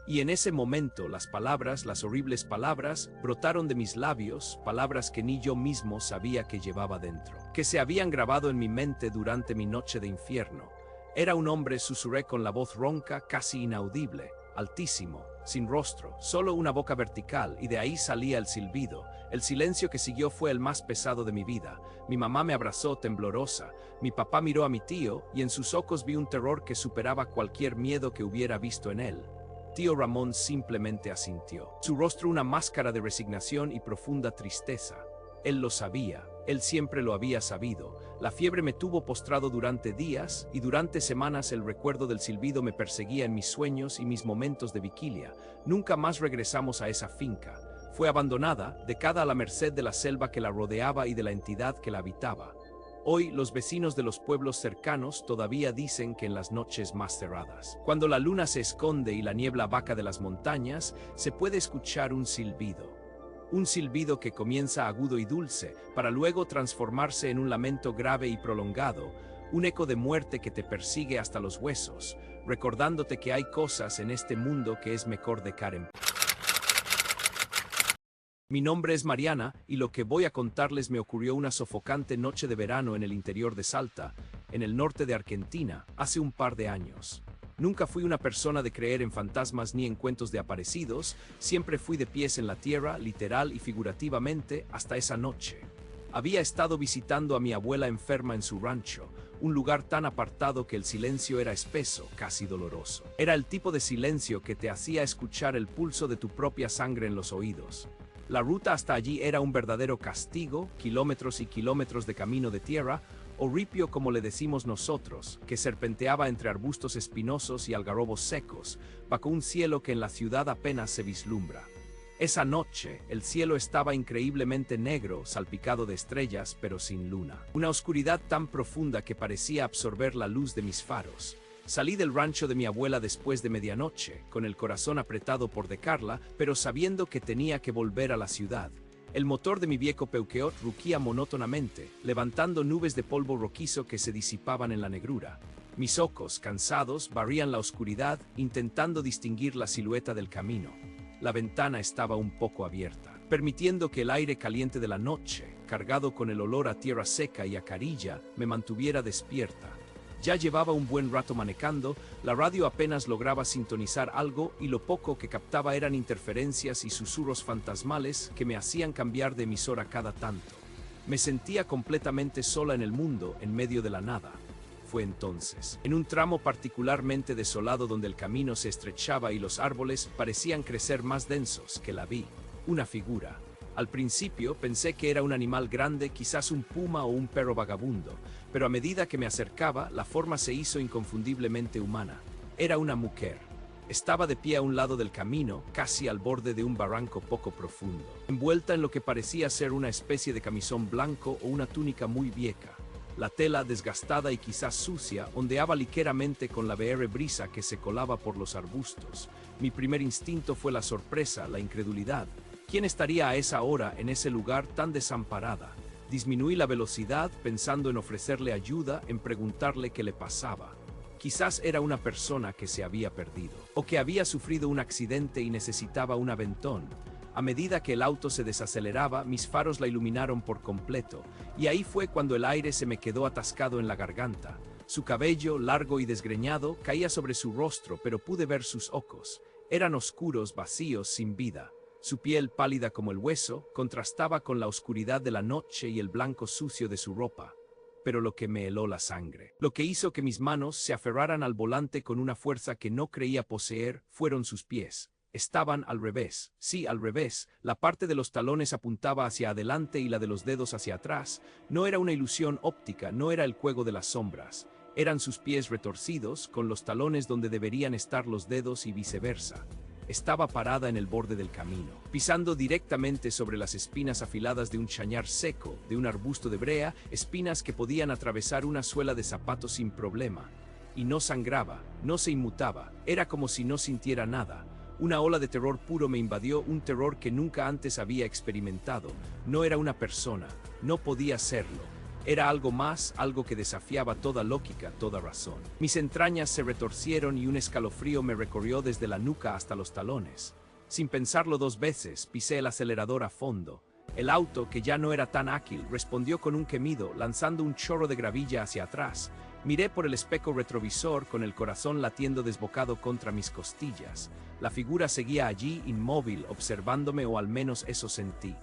Y en ese momento las palabras, las horribles palabras, brotaron de mis labios, palabras que ni yo mismo sabía que llevaba dentro, que se habían grabado en mi mente durante mi noche de infierno. Era un hombre, susurré con la voz ronca, casi inaudible, altísimo, sin rostro, solo una boca vertical, y de ahí salía el silbido. El silencio que siguió fue el más pesado de mi vida. Mi mamá me abrazó temblorosa, mi papá miró a mi tío, y en sus ojos vi un terror que superaba cualquier miedo que hubiera visto en él. Tío Ramón simplemente asintió, su rostro una máscara de resignación y profunda tristeza. Él lo sabía, él siempre lo había sabido. La fiebre me tuvo postrado durante días, y durante semanas el recuerdo del silbido me perseguía en mis sueños y mis momentos de vigilia. Nunca más regresamos a esa finca. Fue abandonada, dejada a la merced de la selva que la rodeaba y de la entidad que la habitaba. Hoy, los vecinos de los pueblos cercanos todavía dicen que en las noches más cerradas, cuando la luna se esconde y la niebla vaca de las montañas, se puede escuchar un silbido. Un silbido que comienza agudo y dulce, para luego transformarse en un lamento grave y prolongado, un eco de muerte que te persigue hasta los huesos, recordándote que hay cosas en este mundo que es mejor dejar en paz. Mi nombre es Mariana, y lo que voy a contarles me ocurrió una sofocante noche de verano en el interior de Salta, en el norte de Argentina, hace un par de años. Nunca fui una persona de creer en fantasmas ni en cuentos de aparecidos, siempre fui de pies en la tierra, literal y figurativamente, hasta esa noche. Había estado visitando a mi abuela enferma en su rancho, un lugar tan apartado que el silencio era espeso, casi doloroso. Era el tipo de silencio que te hacía escuchar el pulso de tu propia sangre en los oídos. La ruta hasta allí era un verdadero castigo, kilómetros y kilómetros de camino de tierra, o ripio como le decimos nosotros, que serpenteaba entre arbustos espinosos y algarrobos secos, bajo un cielo que en la ciudad apenas se vislumbra. Esa noche, el cielo estaba increíblemente negro, salpicado de estrellas, pero sin luna. Una oscuridad tan profunda que parecía absorber la luz de mis faros. Salí del rancho de mi abuela después de medianoche, con el corazón apretado por dejarla, pero sabiendo que tenía que volver a la ciudad. El motor de mi viejo Peugeot ruquía monótonamente, levantando nubes de polvo rojizo que se disipaban en la negrura. Mis ojos, cansados, barrían la oscuridad, intentando distinguir la silueta del camino. La ventana estaba un poco abierta, permitiendo que el aire caliente de la noche, cargado con el olor a tierra seca y a carilla, me mantuviera despierta. Ya llevaba un buen rato manejando, la radio apenas lograba sintonizar algo y lo poco que captaba eran interferencias y susurros fantasmales que me hacían cambiar de emisora cada tanto. Me sentía completamente sola en el mundo, en medio de la nada. Fue entonces, en un tramo particularmente desolado donde el camino se estrechaba y los árboles parecían crecer más densos, que la vi, una figura. Al principio pensé que era un animal grande, quizás un puma o un perro vagabundo, pero a medida que me acercaba, la forma se hizo inconfundiblemente humana. Era una mujer. Estaba de pie a un lado del camino, casi al borde de un barranco poco profundo, envuelta en lo que parecía ser una especie de camisón blanco o una túnica muy vieja. La tela, desgastada y quizás sucia, ondeaba ligeramente con la leve brisa que se colaba por los arbustos. Mi primer instinto fue la sorpresa, la incredulidad. ¿Quién estaría a esa hora en ese lugar tan desamparada? Disminuí la velocidad pensando en ofrecerle ayuda, en preguntarle qué le pasaba. Quizás era una persona que se había perdido, o que había sufrido un accidente y necesitaba un aventón. A medida que el auto se desaceleraba, mis faros la iluminaron por completo, y ahí fue cuando el aire se me quedó atascado en la garganta. Su cabello, largo y desgreñado, caía sobre su rostro, pero pude ver sus ojos. Eran oscuros, vacíos, sin vida. Su piel, pálida como el hueso, contrastaba con la oscuridad de la noche y el blanco sucio de su ropa. Pero lo que me heló la sangre, lo que hizo que mis manos se aferraran al volante con una fuerza que no creía poseer, fueron sus pies. Estaban al revés, sí, al revés. La parte de los talones apuntaba hacia adelante y la de los dedos hacia atrás. No era una ilusión óptica, no era el juego de las sombras. Eran sus pies retorcidos, con los talones donde deberían estar los dedos y viceversa. Estaba parada en el borde del camino, pisando directamente sobre las espinas afiladas de un chañar seco, de un arbusto de brea, espinas que podían atravesar una suela de zapato sin problema. Y no sangraba, no se inmutaba, era como si no sintiera nada. Una ola de terror puro me invadió, un terror que nunca antes había experimentado. No era una persona, no podía serlo. Era algo más, algo que desafiaba toda lógica, toda razón. Mis entrañas se retorcieron y un escalofrío me recorrió desde la nuca hasta los talones. Sin pensarlo 2 veces, pisé el acelerador a fondo. El auto, que ya no era tan ágil, respondió con un gemido, lanzando un chorro de gravilla hacia atrás. Miré por el espejo retrovisor con el corazón latiendo desbocado contra mis costillas. La figura seguía allí, inmóvil, observándome, o al menos eso sentí.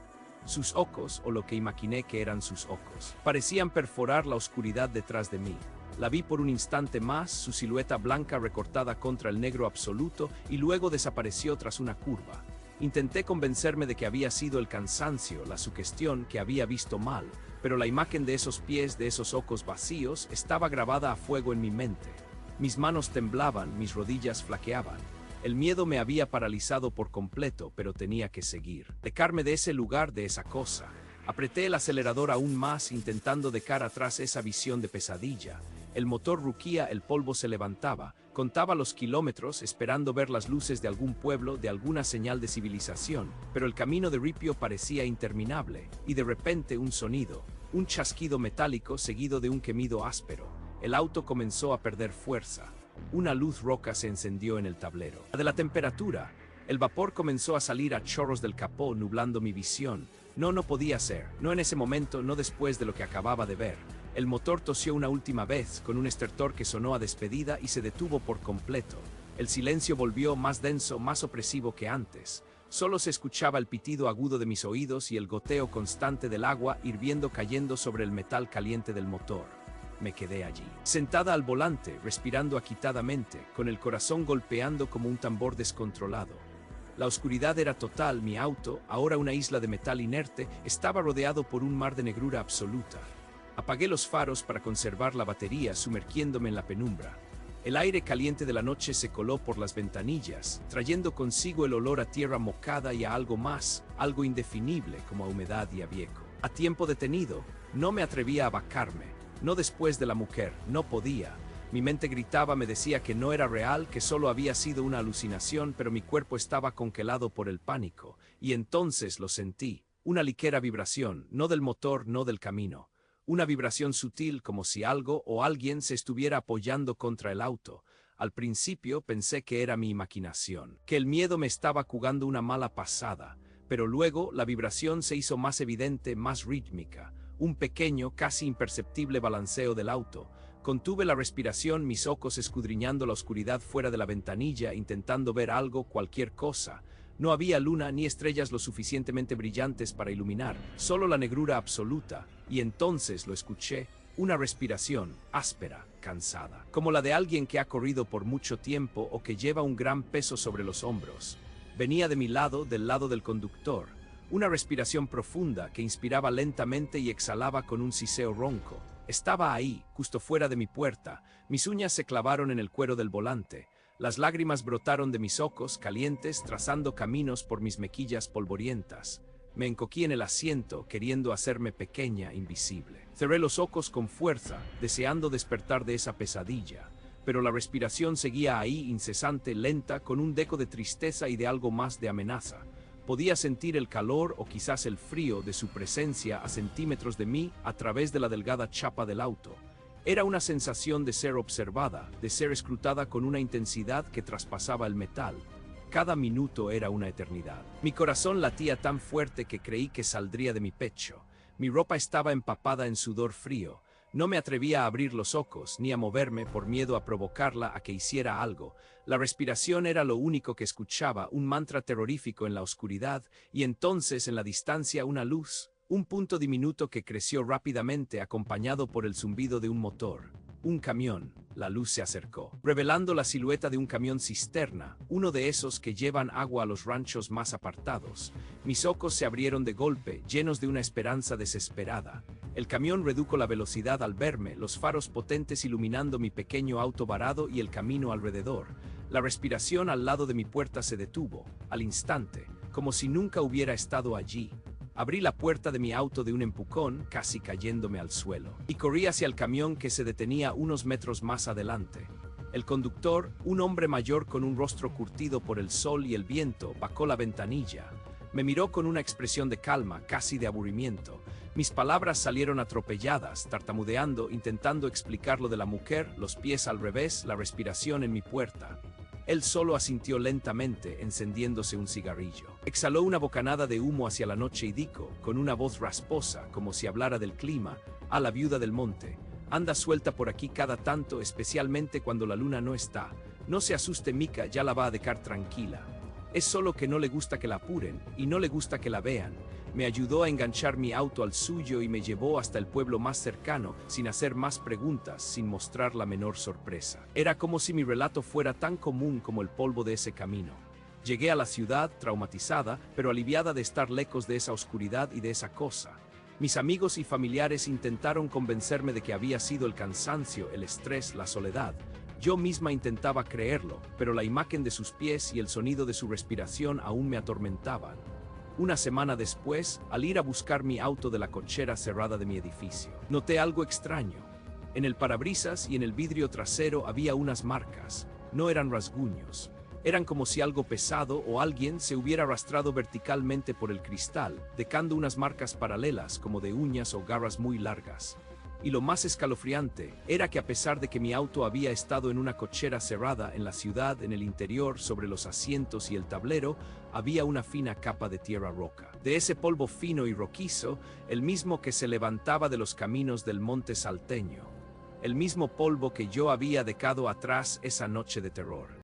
Sus ojos, o lo que imaginé que eran sus ojos, parecían perforar la oscuridad detrás de mí. La vi por un instante más, su silueta blanca recortada contra el negro absoluto, y luego desapareció tras una curva. Intenté convencerme de que había sido el cansancio, la sugestión, que había visto mal, pero la imagen de esos pies, de esos ojos vacíos, estaba grabada a fuego en mi mente. Mis manos temblaban, mis rodillas flaqueaban. El miedo me había paralizado por completo, pero tenía que seguir. Alejarme de ese lugar, de esa cosa. Apreté el acelerador aún más, intentando dejar atrás esa visión de pesadilla. El motor rugía, el polvo se levantaba. Contaba los kilómetros, esperando ver las luces de algún pueblo, de alguna señal de civilización, pero el camino de ripio parecía interminable, y de repente un sonido, un chasquido metálico seguido de un gemido áspero. El auto comenzó a perder fuerza. Una luz roja se encendió en el tablero. La de la temperatura. El vapor comenzó a salir a chorros del capó, nublando mi visión. No podía ser. No en ese momento, no después de lo que acababa de ver. El motor tosió una última vez, con un estertor que sonó a despedida, y se detuvo por completo. El silencio volvió más denso, más opresivo que antes. Solo se escuchaba el pitido agudo de mis oídos y el goteo constante del agua hirviendo cayendo sobre el metal caliente del motor. Me quedé allí, sentada al volante, respirando agitadamente, con el corazón golpeando como un tambor descontrolado. La oscuridad era total. Mi auto, ahora una isla de metal inerte, estaba rodeado por un mar de negrura absoluta. Apagué los faros para conservar la batería, sumergiéndome en la penumbra. El aire caliente de la noche se coló por las ventanillas, trayendo consigo el olor a tierra mojada y a algo más, algo indefinible como a humedad y a viejo. A tiempo detenido, no me atrevía a vacarme, no después de la mujer, no podía. Mi mente gritaba, me decía que no era real, que solo había sido una alucinación, pero mi cuerpo estaba congelado por el pánico, y entonces lo sentí, una ligera vibración, no del motor, no del camino. Una vibración sutil, como si algo o alguien se estuviera apoyando contra el auto. Al principio pensé que era mi imaginación, que el miedo me estaba jugando una mala pasada, pero luego la vibración se hizo más evidente, más rítmica, un pequeño, casi imperceptible balanceo del auto. Contuve la respiración, mis ojos escudriñando la oscuridad fuera de la ventanilla, intentando ver algo, cualquier cosa. No había luna ni estrellas lo suficientemente brillantes para iluminar, solo la negrura absoluta, y entonces lo escuché, una respiración, áspera, cansada, como la de alguien que ha corrido por mucho tiempo o que lleva un gran peso sobre los hombros. Venía de mi lado, del lado del conductor, una respiración profunda que inspiraba lentamente y exhalaba con un siseo ronco. Estaba ahí, justo fuera de mi puerta, mis uñas se clavaron en el cuero del volante. Las lágrimas brotaron de mis ojos, calientes, trazando caminos por mis mejillas polvorientas. Me encogí en el asiento, queriendo hacerme pequeña, invisible. Cerré los ojos con fuerza, deseando despertar de esa pesadilla. Pero la respiración seguía ahí, incesante, lenta, con un dejo de tristeza y de algo más de amenaza. Podía sentir el calor o quizás el frío de su presencia a centímetros de mí a través de la delgada chapa del auto. Era una sensación de ser observada, de ser escrutada con una intensidad que traspasaba el metal. Cada minuto era una eternidad. Mi corazón latía tan fuerte que creí que saldría de mi pecho. Mi ropa estaba empapada en sudor frío. No me atrevía a abrir los ojos, ni a moverme por miedo a provocarla a que hiciera algo. La respiración era lo único que escuchaba, un mantra terrorífico en la oscuridad, y entonces en la distancia una luz. Un punto diminuto que creció rápidamente acompañado por el zumbido de un motor. Un camión. La luz se acercó, revelando la silueta de un camión cisterna, uno de esos que llevan agua a los ranchos más apartados. Mis ojos se abrieron de golpe, llenos de una esperanza desesperada. El camión redujo la velocidad al verme, los faros potentes iluminando mi pequeño auto varado y el camino alrededor. La respiración al lado de mi puerta se detuvo, al instante, como si nunca hubiera estado allí. Abrí la puerta de mi auto de un empujón, casi cayéndome al suelo, y corrí hacia el camión que se detenía unos metros más adelante. El conductor, un hombre mayor con un rostro curtido por el sol y el viento, bajó la ventanilla. Me miró con una expresión de calma, casi de aburrimiento. Mis palabras salieron atropelladas, tartamudeando, intentando explicar lo de la mujer, los pies al revés, la respiración en mi puerta. Él solo asintió lentamente, encendiéndose un cigarrillo. Exhaló una bocanada de humo hacia la noche y dijo, con una voz rasposa, como si hablara del clima, a la viuda del monte: anda suelta por aquí cada tanto, especialmente cuando la luna no está. No se asuste, Mica, ya la va a dejar tranquila. Es solo que no le gusta que la apuren, y no le gusta que la vean. Me ayudó a enganchar mi auto al suyo y me llevó hasta el pueblo más cercano, sin hacer más preguntas, sin mostrar la menor sorpresa. Era como si mi relato fuera tan común como el polvo de ese camino. Llegué a la ciudad, traumatizada, pero aliviada de estar lejos de esa oscuridad y de esa cosa. Mis amigos y familiares intentaron convencerme de que había sido el cansancio, el estrés, la soledad. Yo misma intentaba creerlo, pero la imagen de sus pies y el sonido de su respiración aún me atormentaban. Una semana después, al ir a buscar mi auto de la cochera cerrada de mi edificio, noté algo extraño. En el parabrisas y en el vidrio trasero había unas marcas. No eran rasguños. Eran como si algo pesado o alguien se hubiera arrastrado verticalmente por el cristal, dejando unas marcas paralelas como de uñas o garras muy largas. Y lo más escalofriante era que, a pesar de que mi auto había estado en una cochera cerrada en la ciudad, en el interior, sobre los asientos y el tablero, había una fina capa de tierra roca. De ese polvo fino y rojizo, el mismo que se levantaba de los caminos del monte salteño. El mismo polvo que yo había dejado atrás esa noche de terror.